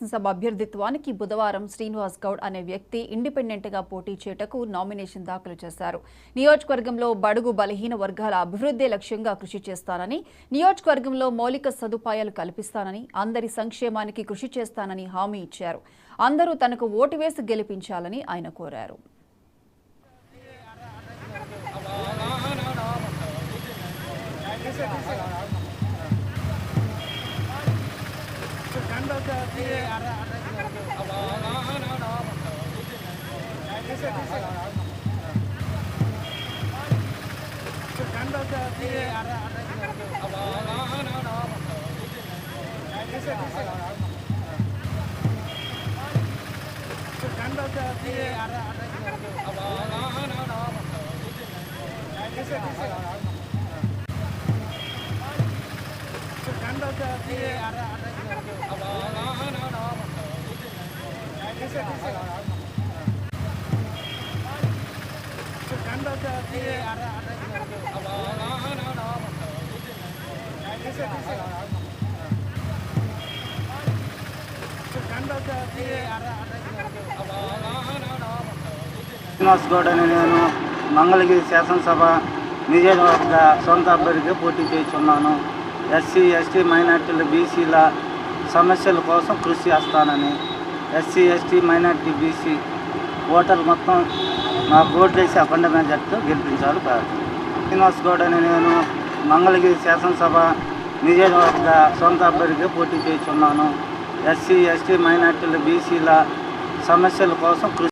శాసనసభ అభ్యర్థిత్వానికి బుధవారం శ్రీనివాస్ గౌడ్ అనే వ్యక్తి ఇండిపెండెంట్గా పోటీ చేయటకు నామినేషన్ దాఖలు చేశారు. నియోజకవర్గంలో బడుగు బలహీన వర్గాల అభివృద్ధి లక్ష్యంగా కృషి చేస్తానని, నియోజకవర్గంలో మౌలిక సదుపాయాలు కల్పిస్తానని, అందరి సంక్షేమానికి కృషి చేస్తానని హామీ ఇచ్చారు. అందరూ తనకు ఓటు వేసి గెలిపించాలని ఆయన కోరారు. శ్రీనివాస్ గౌడ్ అని నేను మంగళగిరి శాసనసభ నియోజకవర్గ సొంత అభ్యర్థిగా పోటీ చేస్తున్నాను. ఎస్సీ ఎస్టీ మైనార్టీల బీసీల సమస్యల కోసం కృషి చేస్తానని, ఎస్సీ ఎస్టీ మైనార్టీ బీసీ ఓటర్లు మొత్తం నాకు ఓటు వేసి అఖండ మెజార్టీతో గెలిపించాలి. శ్రీనివాస్ గౌడ్ అని నేను మంగళగిరి శాసనసభ నియోజకవర్గ సొంత అభ్యర్థిగా పోటీ చేస్తున్నాను. ఎస్సీ ఎస్టీ మైనార్టీల బీసీల సమస్యల కోసం కృషి